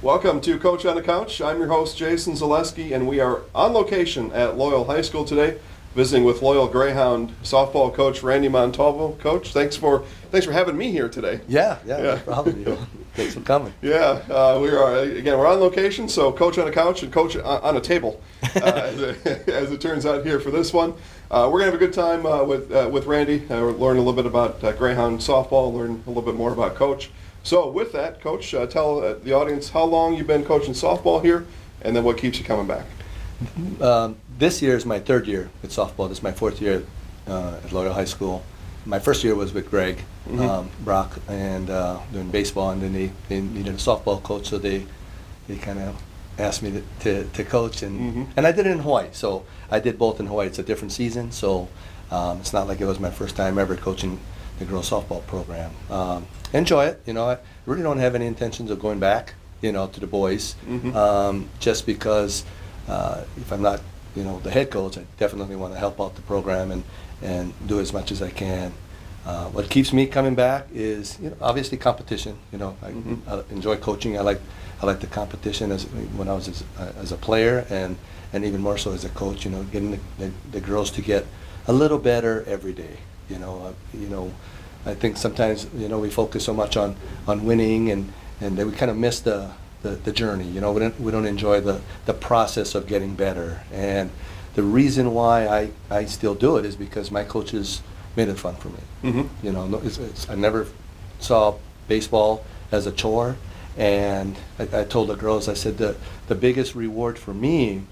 Welcome to Coach on the Couch. I'm your host, Jason Zaleski, and we are on location at Loyal High School today, visiting with Loyal Greyhound softball coach Randy Montalvo. Coach, thanks for having me here today. Yeah, no problem. Thanks for coming. Yeah, we're on location, so Coach on the Couch and Coach on a table, as it turns out here for this one. We're gonna have a good time with Randy. Learn a little bit about Greyhound softball, learn a little bit more about Coach. So with that, Coach, tell the audience how long you've been coaching softball here, and then what keeps you coming back. This year is my third year at softball. This is my fourth year at Loyal High School. My first year was with Greg Brock and doing baseball, and then they needed a softball coach, so they kind of asked me to coach, and I did it in Hawaii. So I did both in Hawaii. It's a different season, so it's not like it was my first time ever coaching the girls softball program. Enjoy it. I really don't have any intentions of going back, to the boys, just because if I'm not, the head coach, I definitely want to help out the program and do as much as I can. What keeps me coming back is, obviously competition. I enjoy coaching. I like the competition when I was as a player, and even more so as a coach. Getting the girls to get a little better every day. I think sometimes we focus so much on winning, and then we kind of miss the journey. We don't enjoy the process of getting better. And the reason why I still do it is because my coaches made it fun for me. I never saw baseball as a chore, and I told the girls, I said the biggest reward for me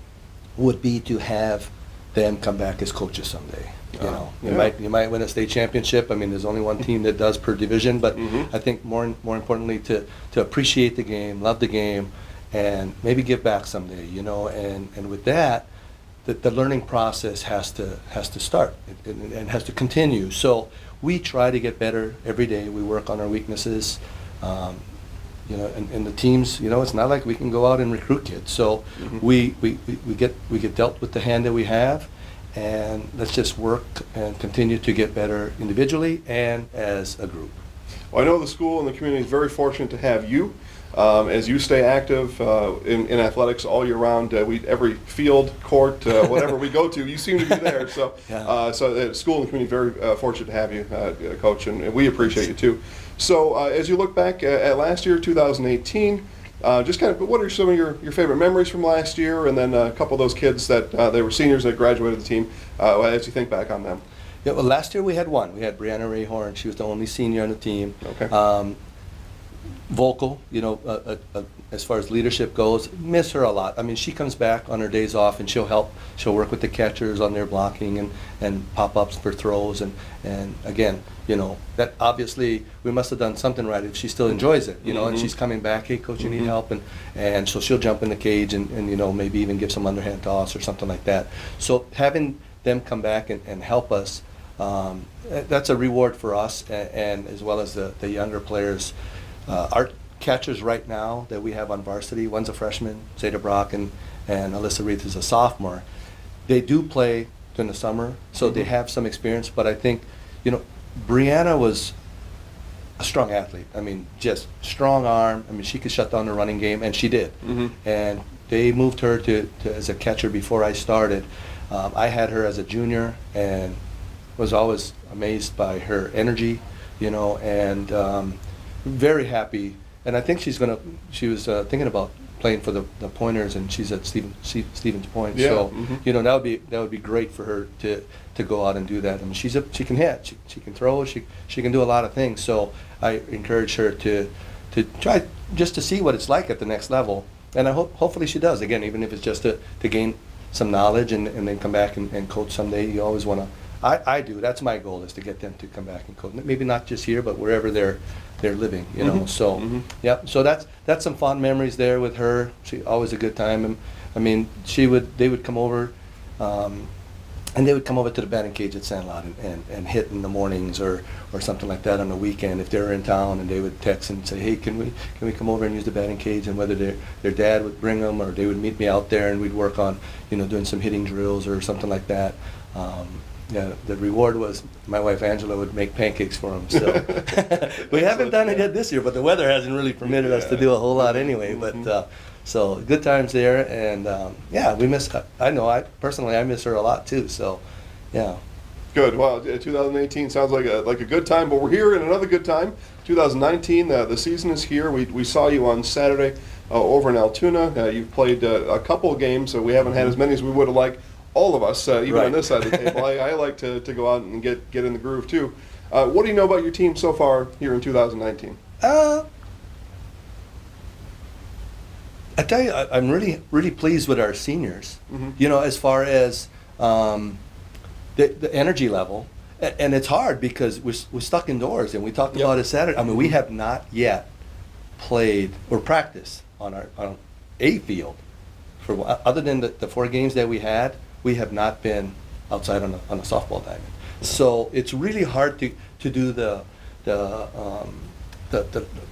would be to have them come back as coaches someday. You might win a state championship. I mean, there's only one team that does per division, but I think more importantly to appreciate the game, love the game, and maybe give back someday. And with that, the learning process has to start and has to continue. So we try to get better every day. We work on our weaknesses. And the teams, it's not like we can go out and recruit kids. So we get dealt with the hand that we have. And let's just work and continue to get better individually and as a group. Well, I know the school and the community is very fortunate to have you as you stay active in athletics all year round. Every field, court, whatever we go to, you seem to be there. So, so the school and the community very fortunate to have you, Coach, and we appreciate you too. So, as you look back at last year, 2018. Just kind of, what are some of your favorite memories from last year, and then a couple of those kids that they were seniors that graduated the team, as you think back on them? Yeah, well, last year we had one. We had Brianna Rayhorn. She was the only senior on the team. Okay. Vocal, as far as leadership goes. Miss her a lot. I mean, she comes back on her days off, and she'll work with the catchers on their blocking and pop-ups for throws, and again, that obviously we must have done something right if she still enjoys it, and she's coming back, hey coach, you need help, and so she'll jump in the cage and maybe even give some underhand toss or something like that. So having them come back and help us, that's a reward for us, and as well as the younger players. Our catchers right now that we have on varsity, one's a freshman, Zeta Brock, and Alyssa Reith is a sophomore. They do play during the summer, so they have some experience, but I think, Brianna was a strong athlete. I mean, just strong arm. I mean, she could shut down the running game, and she did. And they moved her to as a catcher before I started. I had her as a junior and was always amazed by her energy, and very happy. And I think she was thinking about playing for the Pointers, and she's at Stevens Point. Yeah. So that would be great for her to go out and do that. I mean, she can hit, she can throw, she can do a lot of things. So I encourage her to try just to see what it's like at the next level, and I hopefully she does. Again, even if it's just to gain some knowledge and then come back and coach someday. You always want to. I do. That's my goal, is to get them to come back and coach. Maybe not just here, but wherever they're living. So yeah. So that's some fond memories there with her. She always a good time. And I mean, they would come over, and they would come over to the batting cage at Sandlot and hit in the mornings or something like that on the weekend if they were in town, and they would text and say, hey, can we come over and use the batting cage, and whether their dad would bring them or they would meet me out there and we'd work on doing some hitting drills or something like that. Yeah, the reward was my wife Angela would make pancakes for him. So we haven't done it yet this year, but the weather hasn't really permitted us to do a whole lot anyway. But so good times there, and yeah, we miss. I know I personally I miss her a lot too. So yeah. Good. Well, 2018 sounds like a good time, but we're here in another good time. 2019, the season is here. We saw you on Saturday over in Altoona. You've played a couple of games, so we haven't had as many as we would have liked. All of us, even Right. on this side of the table. I like to go out and get in the groove too. What do you know about your team so far here in 2019? I tell you, I'm really pleased with our seniors. Mm-hmm. You know, as far as the energy level, and it's hard because we're stuck indoors, and we talked Yep. about it Saturday. I mean, we have not yet played or practiced on a field for other than the 4 games that we had. We have not been outside on a softball diamond, so it's really hard to do the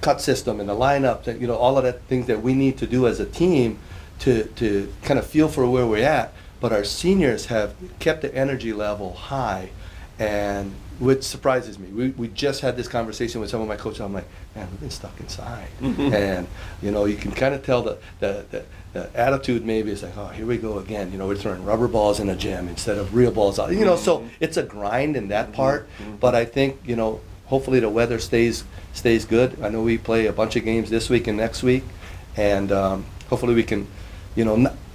cut system and the lineup, and all of that things that we need to do as a team to kind of feel for where we're at. But our seniors have kept the energy level high, and which surprises me. We just had this conversation with some of my coaches. I'm like, man, we've been stuck inside, and you can kind of tell the attitude maybe is like, oh, here we go again. We're throwing rubber balls in a gym instead of real balls out. So it's a grind in that part. But I think hopefully the weather stays good. I know we play a bunch of games this week and next week, and hopefully we can,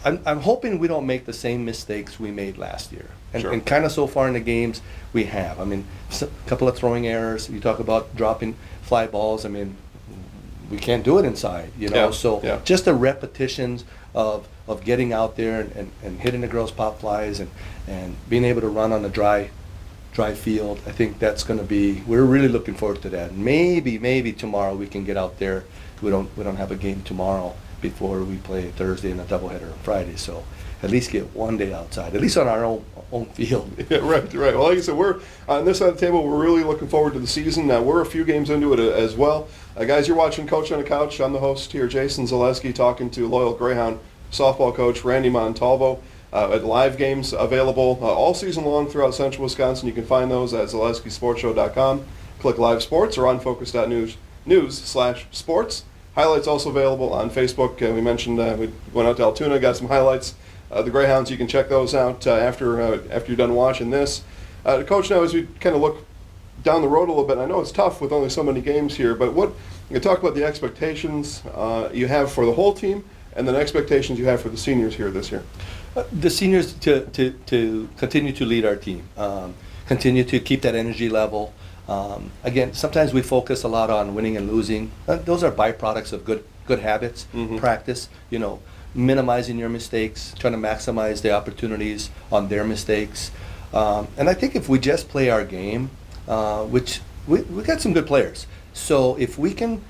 I'm hoping we don't make the same mistakes we made last year. And, Sure. and kind of so far in the games we have. I mean, a couple of throwing errors. You talk about dropping fly balls. I mean, we can't do it inside, Yeah, So yeah. just the repetitions of getting out there and hitting the girls' pop flies and being able to run on a dry field. I think that's going to be. We're really looking forward to that. Maybe tomorrow we can get out there. We don't have a game tomorrow before we play Thursday and a doubleheader on Friday. So at least get one day outside, at least on our own field. Yeah, right. Well, like I said, we're on this side of the table. We're really looking forward to the season. We're a few games into it as well. Guys, you're watching Coach on the Couch. I'm the host here, Jason Zaleski, talking to loyal Greyhound softball coach Randy Montalvo. At live games available all season long throughout Central Wisconsin. You can find those at ZaleskiSportsShow.com. Click Live Sports or on Focus.News/sports. Highlights also available on Facebook. We mentioned we went out to Altoona, got some highlights. The Greyhounds, you can check those out after you're done watching this. Coach, now as we kind of look down the road a little bit, I know it's tough with only so many games here, but you can talk about the expectations you have for the whole team and then expectations you have for the seniors here this year. The seniors to continue to lead our team, continue to keep that energy level. Again, sometimes we focus a lot on winning and losing. Those are byproducts of good habits, practice. Minimizing your mistakes, trying to maximize the opportunities on their mistakes. And I think if we just play our game, which we got some good players. So if we can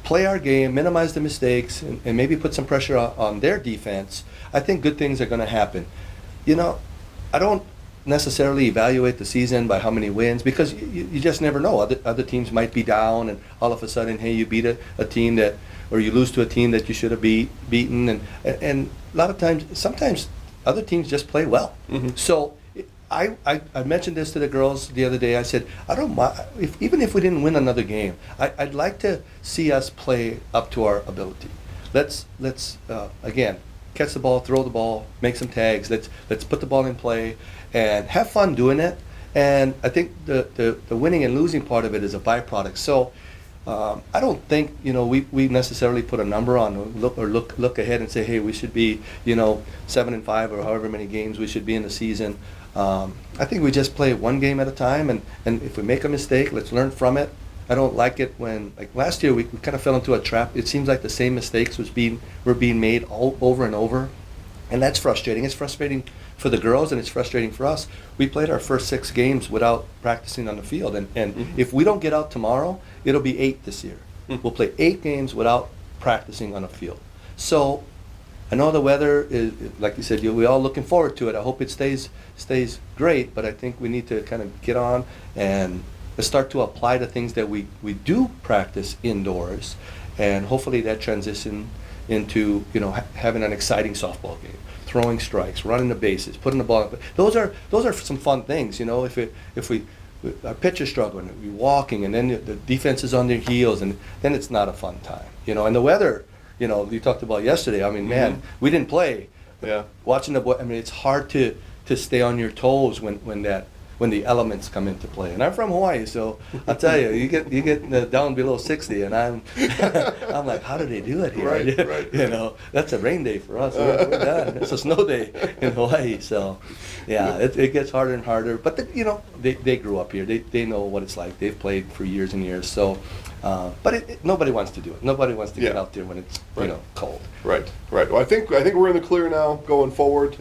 play our game, minimize the mistakes, and maybe put some pressure on their defense, I think good things are going to happen. I don't necessarily evaluate the season by how many wins because you just never know. Other teams might be down, and all of a sudden, hey, you beat a team that, or you lose to a team that you should have beaten, and a lot of times, sometimes other teams just play well. So I mentioned this to the girls the other day. I said, I don't mind even if we didn't win another game. I'd like to see us play up to our ability. Let's again catch the ball, throw the ball, make some tags. Let's put the ball in play and have fun doing it. And I think the winning and losing part of it is a byproduct. So I don't think we necessarily put a number on or look ahead and say, hey, we should be 7-5 or however many games we should be in the season. I think we just play one game at a time, and if we make a mistake, let's learn from it. I don't like it when, like last year, we kind of fell into a trap. It seems like the same mistakes were being made all over and over, and that's frustrating. It's frustrating for the girls, and it's frustrating for us. We played our first 6 games without practicing on the field, and if we don't get out tomorrow, it'll be 8 this year. We'll play 8 games without practicing on the field. So I know the weather is, like you said, we're all looking forward to it. I hope it stays great, but I think we need to kind of get on and start to apply the things that we do practice indoors, and hopefully that transition into having an exciting softball game, throwing strikes, running the bases, putting the ball up. Those are some fun things. If we our pitcher's struggling, we walking, and then the defense is on their heels, and then it's not a fun time. And the weather, you talked about yesterday. I mean, man, we didn't play. Yeah. Watching it's hard to stay on your toes when the elements come into play. And I'm from Hawaii, so I'll tell you, you get down below 60, and I'm I'm like, how do they do it here? Right. That's a rain day for us. We're done. It's a snow day in Hawaii. So, yeah, it gets harder and harder. But they grew up here. They know what it's like. They've played for years and years. So, but nobody wants to do it. Nobody wants to get out there when it's cold. Right. Well, I think we're in the clear now going forward.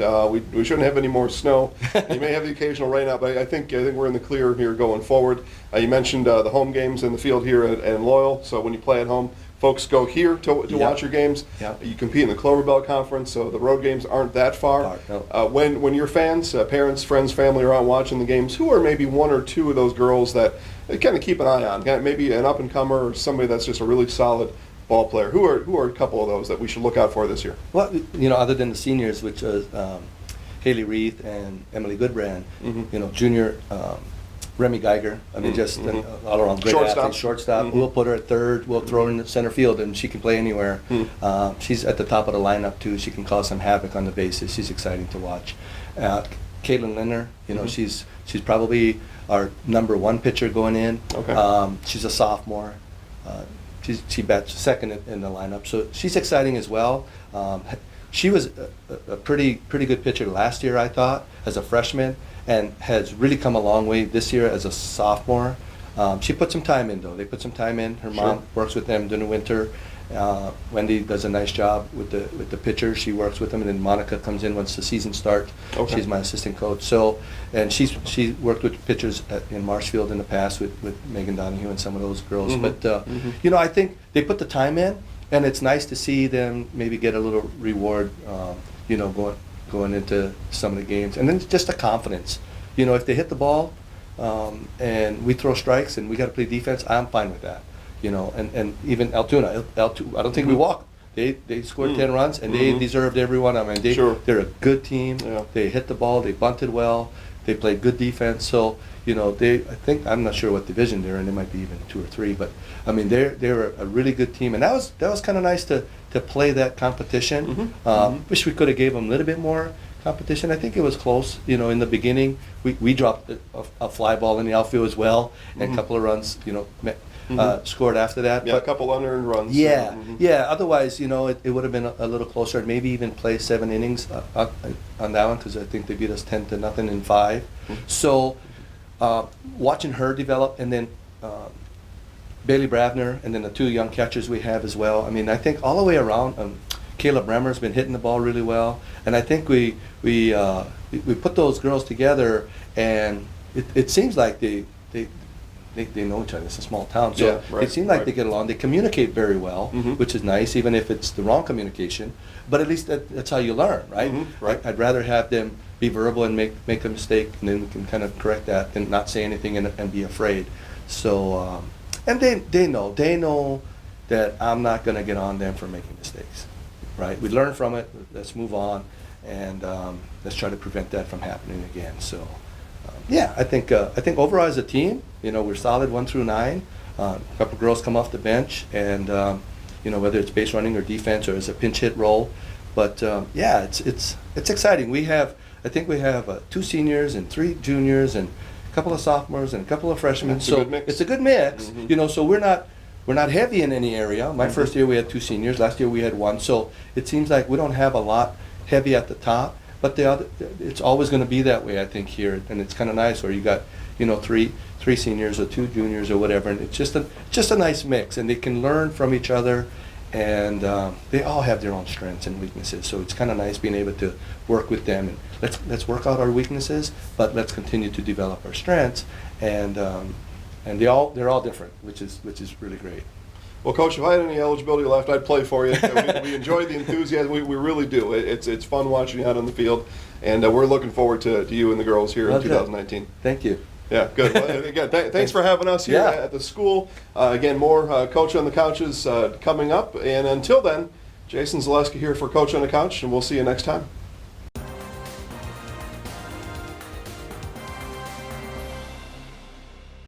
We shouldn't have any more snow. You may have the occasional rain out, but I think we're in the clear here going forward. You mentioned the home games in the field here at Loyal. So when you play at home, folks go here to watch your games. Yep. You compete in the Clover Belt Conference, so the road games aren't that far. No. When your fans, parents, friends, family are out watching the games, who are maybe one or two of those girls that kind of keep an eye on? Maybe an up-and-comer or somebody that's just a really solid ball player. Who are a couple of those that we should look out for this year? Well, other than the seniors, which is Haley Reith and Emily Goodbrand, junior Remy Geiger. I mean, just an all-around great athlete, shortstop. We'll put her at third. We'll throw her in the center field, and she can play anywhere. She's at the top of the lineup too. She can cause some havoc on the bases. She's exciting to watch. Caitlin Linner, she's probably our number one pitcher going in. Okay. She's a sophomore. She bats second in the lineup, so she's exciting as well. She was a pretty good pitcher last year, I thought, as a freshman, and has really come a long way this year as a sophomore. She put some time in, though. They put some time in. Her mom works with them during the winter. Wendy does a nice job with the pitchers. She works with them, and then Monica comes in once the season starts. Okay. She's my assistant coach. So, and she worked with pitchers in Marshfield in the past with Megan Donahue and some of those girls. But I think they put the time in, and it's nice to see them maybe get a little reward. Going into some of the games, and then just the confidence. If they hit the ball and we throw strikes and we got to play defense, I'm fine with that. And even Altoona, I don't think we walked. They scored 10 runs, and they deserved every one of them. They're a good team. Yeah. They hit the ball. They bunted well. They played good defense. So I'm not sure what division they're in. They might be even 2 or 3, but I mean they're a really good team, and that was kind of nice to play that competition. Wish we could have gave them a little bit more competition. I think it was close. In the beginning, we dropped a fly ball in the outfield as well, and a couple of runs. Scored after that. Yeah, but a couple unearned runs. Yeah, yeah. Otherwise, it would have been a little closer, and maybe even play 7 innings on that one, because I think they beat us 10-0 in 5. So, watching her develop, and then Bailey Bravner, and then the 2 young catchers we have as well. I mean, I think all the way around, Kayla Bremer's been hitting the ball really well, and I think we put those girls together, and it seems like they know each other. It's a small town, so it seems like they get along. They communicate very well, which is nice, even if it's the wrong communication. But at least that's how you learn, right? Right. I'd rather have them be verbal and make a mistake, and then we can kind of correct that, than not say anything and be afraid. So, and they know that I'm not going to get on them for making mistakes, right? We learn from it. Let's move on, and let's try to prevent that from happening again. So. Yeah, I think overall as a team, we're solid 1 through 9. A couple girls come off the bench, and whether it's base running or defense or as a pinch hit role, but yeah, it's exciting. I think we have 2 seniors and 3 juniors and a couple of sophomores and a couple of freshmen. It's a good mix. So we're not heavy in any area. My first year we had 2 seniors. Last year we had 1. So it seems like we don't have a lot heavy at the top. But it's always going to be that way, I think, here, and it's kind of nice where you got, 3 seniors or 2 juniors or whatever, and it's just a nice mix, and they can learn from each other, and they all have their own strengths and weaknesses. So it's kind of nice being able to work with them, and let's work out our weaknesses, but let's continue to develop our strengths, and they're all different, which is really great. Well, Coach, if I had any eligibility left, I'd play for you. We enjoy the enthusiasm. We really do. It's fun watching you out on the field, and we're looking forward to you and the girls here in 2019. Thank you. Yeah, good. Well, again, thanks for having us here at the school. Again, more Coach on the Couches coming up. And until then, Jason Zaleski here for Coach on the Couch, and we'll see you next time.